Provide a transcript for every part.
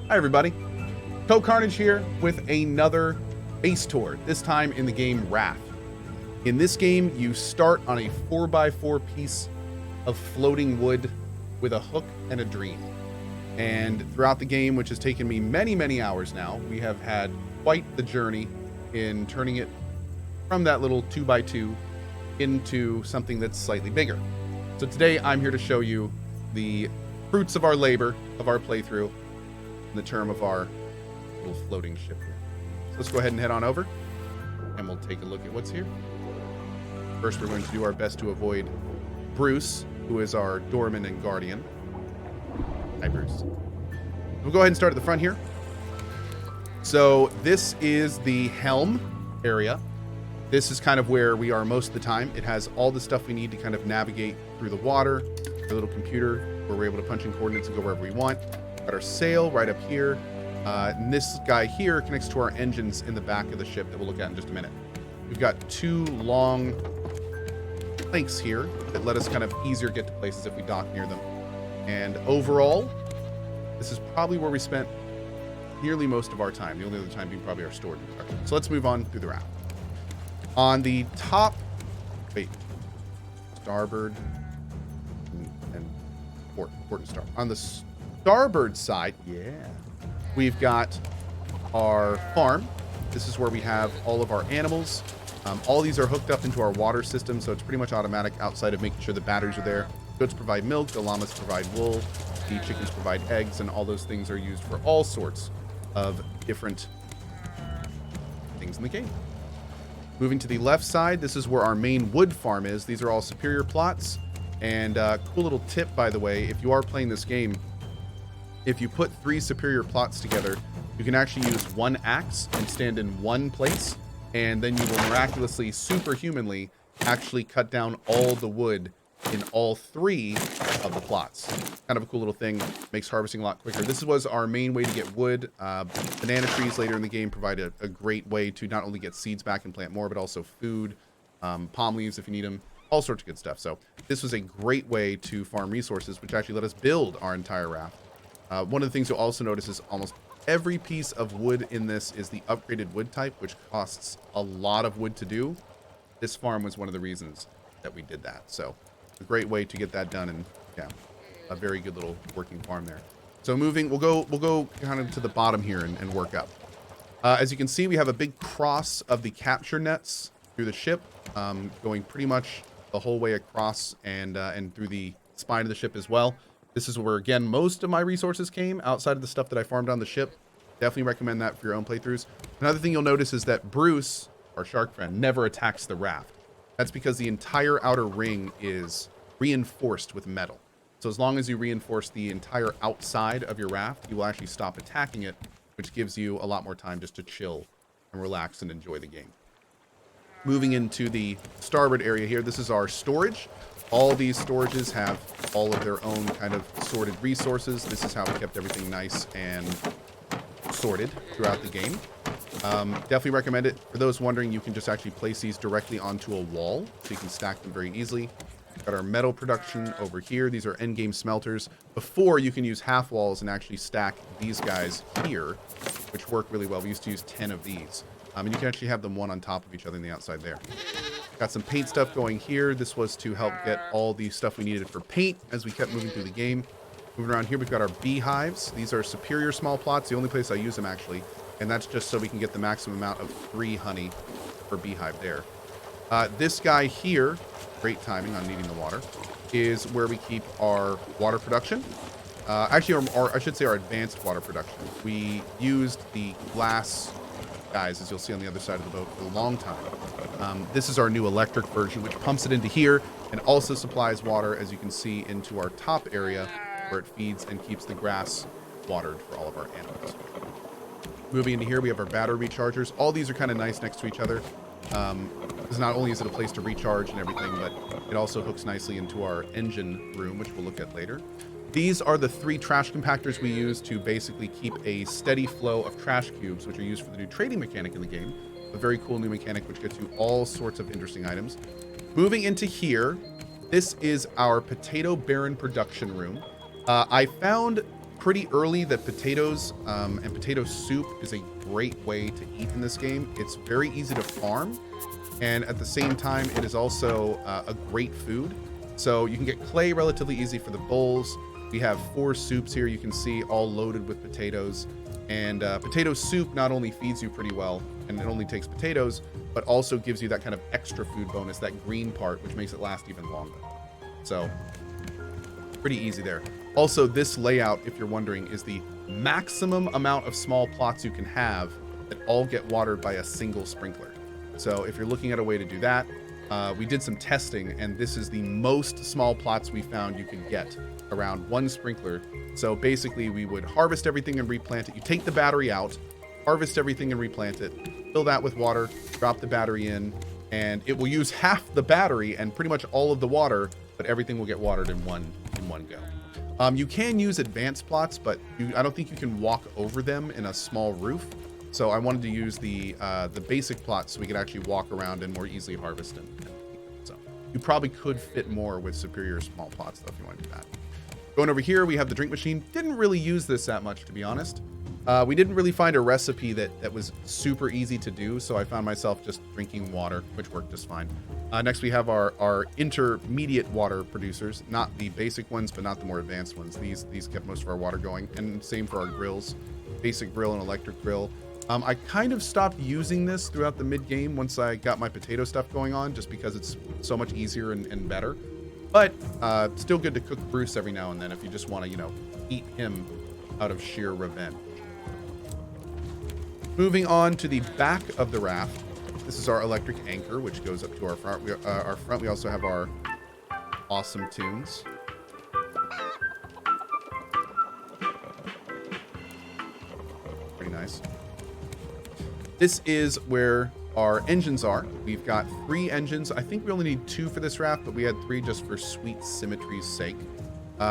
Hi everybody, CohhCarnage here with another base tour, this time in the game Raft. In this game, you start on a 4x4 piece of floating wood with a hook and a dream. And throughout the game, which has taken me many hours now, we have had quite the journey in turning it from that little 2x2 into something that's slightly bigger. So today I'm here to show you the fruits of our labor, of our playthrough, in the term of our little floating ship here. So let's go ahead and head on over and we'll take a look at what's here. First, we're going to do our best to avoid Bruce, who is our doorman and guardian. Hi, Bruce. We'll go ahead and start at the front here. So this is the Helm Area. This is kind of where we are most of the time. It has all the stuff we need to kind of navigate through the water, our little computer, where we're able to punch in coordinates and go wherever we want. Got our sail right up here. And this guy here connects to our engines in the back of the ship that we'll look at in just a minute. We've got two long planks here that let us kind of easier get to places if we dock near them. And overall, this is probably where we spent nearly most of our time. The only other time being probably our storage. So let's move on through the Raft. On the top, starboard and port and starboard. On the starboard side, we've got our farm. This is where we have all of our animals. All these are hooked up into our water system, so it's pretty much automatic outside of making sure the batteries are there. Goats provide milk, the llamas provide wool, the chickens provide eggs, and all those things are used for all sorts of different things in the game. Moving to the left side, this is where our main wood farm is. These are all superior plots. And cool little tip, by the way, if you are playing this game, if you put 3 superior plots together, you can actually use one axe and stand in one place, and then you will miraculously, superhumanly, actually cut down all the wood in all 3 of the plots. Kind of a cool little thing, makes harvesting a lot quicker. This was our main way to get wood. Banana trees later in the game provide a great way to not only get seeds back and plant more, but also food, palm leaves if you need them, all sorts of good stuff. So this was a great way to farm resources, which actually let us build our entire raft. One of the things you'll also notice is almost every piece of wood in this is the upgraded wood type, which costs a lot of wood to do. This farm was one of the reasons that we did that. So a great way to get that done, and yeah, a very good little working farm there. So moving, we'll go kind of to the bottom here and work up. As you can see, we have a big cross of the capture nets through the ship, going pretty much the whole way across and through the spine of the ship as well. This is where, again, most of my resources came outside of the stuff that I farmed on the ship. Definitely recommend that for your own playthroughs. Another thing you'll notice is that Bruce, our shark friend, never attacks the raft. That's because the entire outer ring is reinforced with metal. So as long as you reinforce the entire outside of your raft, you will actually stop attacking it, which gives you a lot more time just to chill and relax and enjoy the game. Moving into the starboard area here, this is our storage. All these storages have all of their own kind of sorted resources. This is how we kept everything nice and sorted throughout the game. Definitely recommend it. For those wondering, you can just actually place these directly onto a wall, so you can stack them very easily. Got our metal production over here. These are endgame smelters. Before, you can use half walls and actually stack these guys here, which work really well. We used to use 10 of these. And you can actually have them one on top of each other on the outside there. Got some paint stuff going here. This was to help get all the stuff we needed for paint as we kept moving through the game. Moving around here, we've got our beehives. These are superior small plots, the only place I use them actually. And that's just so we can get the maximum amount of free honey per beehive there. This guy here, great timing on needing the water, is where we keep our water production. Actually, or I should say our advanced water production. We used the glass guys, as you'll see on the other side of the boat, for a long time. This is our new electric version, which pumps it into here and also supplies water, as you can see, into our top area where it feeds and keeps the grass watered for all of our animals. Moving into here, we have our battery rechargers. All these are kind of nice next to each other. Because not only is it a place to recharge and everything, but it also hooks nicely into our engine room, which we'll look at later. These are the 3 trash compactors we use to basically keep a steady flow of trash cubes, which are used for the new trading mechanic in the game. A very cool new mechanic, which gets you all sorts of interesting items. Moving into here, this is our potato barren production room. I found pretty early that potatoes and potato soup is a great way to eat in this game. It's very easy to farm, and at the same time, it is also a great food. So you can get clay relatively easy for the bowls. We have 4 soups here, you can see, all loaded with potatoes. And potato soup not only feeds you pretty well, and it only takes potatoes, but also gives you that kind of extra food bonus, that green part, which makes it last even longer. So, pretty easy there. Also, this layout, if you're wondering, is the maximum amount of small plots you can have that all get watered by a single sprinkler. So if you're looking at a way to do that, we did some testing, and this is the most small plots we found you could get, around 1 sprinkler. So basically, we would harvest everything and replant it. You take the battery out, harvest everything and replant it, fill that with water, drop the battery in, and it will use half the battery and pretty much all of the water, but everything will get watered in one go. You can use advanced plots, but I don't think you can walk over them in a small roof. So I wanted to use the basic plots so we could actually walk around and more easily harvest them. So you probably could fit more with superior small plots, though, if you want to do that. Going over here, we have the drink machine. Didn't really use this that much, to be honest. We didn't really find a recipe that was super easy to do, so I found myself just drinking water, which worked just fine. Next, we have our intermediate water producers. Not the basic ones, but not the more advanced ones. These kept most of our water going, and same for our grills. Basic grill and electric grill. I kind of stopped using this throughout the mid-game once I got my potato stuff going on, just because it's so much easier and better. But still good to cook Bruce every now and then if you just want to, eat him out of sheer revenge. Moving on to the back of the raft, this is our electric anchor, which goes up to our front. We also have our awesome tunes. Pretty nice. This is where our engines are. We've got 3 engines. I think we only need 2 for this raft, but we had 3 just for sweet symmetry's sake.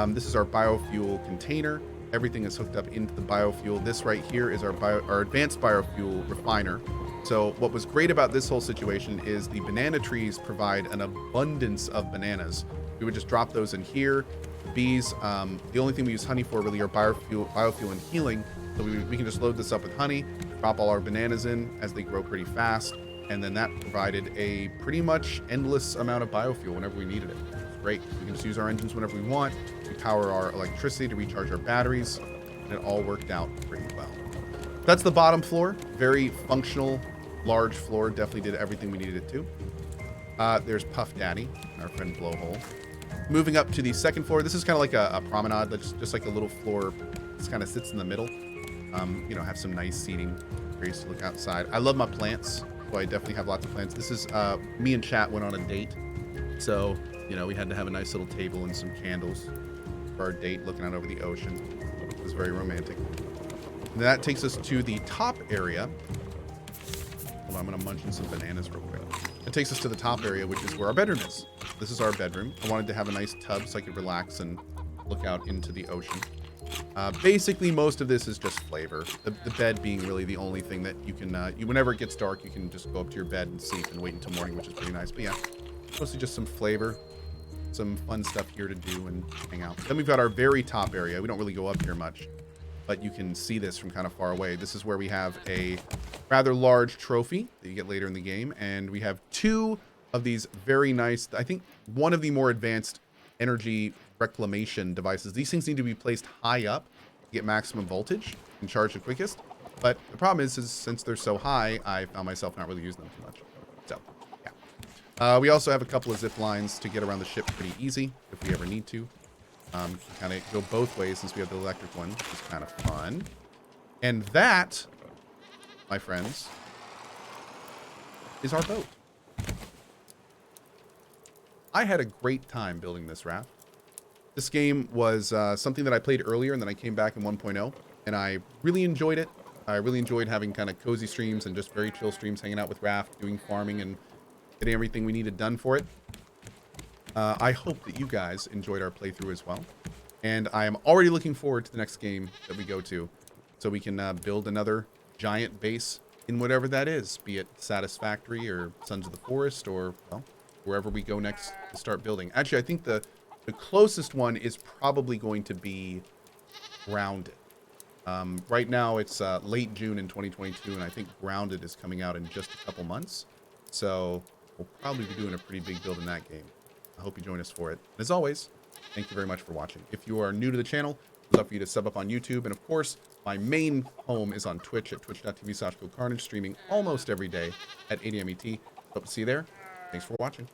This is our biofuel container. Everything is hooked up into the biofuel. This right here is our advanced biofuel refiner. So what was great about this whole situation is the banana trees provide an abundance of bananas. We would just drop those in here. The bees, the only thing we use honey for really are biofuel and healing. So we can just load this up with honey, drop all our bananas in as they grow pretty fast, and then that provided a pretty much endless amount of biofuel whenever we needed it. It's great. We can just use our engines whenever we want. We power our electricity to recharge our batteries, and it all worked out pretty well. That's the bottom floor. Very functional, large floor. Definitely did everything we needed it to. There's Puff Daddy, our friend Blowhole. Moving up to the second floor. This is kind of like a promenade. That's just like a little floor. This kind of sits in the middle. Have some nice seating. Great to look outside. I love my plants, so I definitely have lots of plants. This is me and Chat went on a date, so we had to have a nice little table and some candles for our date, looking out over the ocean. It was very romantic. And that takes us to the top area. Hold on, I'm gonna munch on some bananas real quick. It takes us to the top area, which is where our bedroom is. This is our bedroom. I wanted to have a nice tub so I could relax and look out into the ocean. Basically, most of this is just flavor. The bed being really the only thing that you can, whenever it gets dark, you can just go up to your bed and sleep and wait until morning, which is pretty nice. But yeah, mostly just some flavor, some fun stuff here to do and hang out. Then we've got our very top area. We don't really go up here much, but you can see this from kind of far away. This is where we have a rather large trophy that you get later in the game, and we have 2 of these very nice, I think one of the more advanced energy reclamation devices. These things need to be placed high up to get maximum voltage and charge the quickest. But the problem is since they're so high, I found myself not really using them too much. So, yeah. We also have a couple of zip lines to get around the ship pretty easy if we ever need to. Kind of go both ways since we have the electric one, which is kind of fun. And that, my friends, is our boat. I had a great time building this raft. This game was something that I played earlier and then I came back in 1.0 and I really enjoyed it. I really enjoyed having kind of cozy streams and just very chill streams, hanging out with Raft, doing farming and getting everything we needed done for it. I hope that you guys enjoyed our playthrough as well. And I am already looking forward to the next game that we go to so we can build another giant base in whatever that is, be it Satisfactory or Sons of the Forest or, well, wherever we go next to start building. Actually, I think the closest one is probably going to be Grounded. Right now, it's late June in 2022, and I think Grounded is coming out in just a couple months. So we'll probably be doing a pretty big build in that game. I hope you join us for it. And as always, thank you very much for watching. If you are new to the channel, I'd love for you to sub up on YouTube. And of course, my main home is on Twitch at twitch.tv/CohhCarnage, streaming almost every day at 8 a.m. ET. Hope to see you there. Thanks for watching.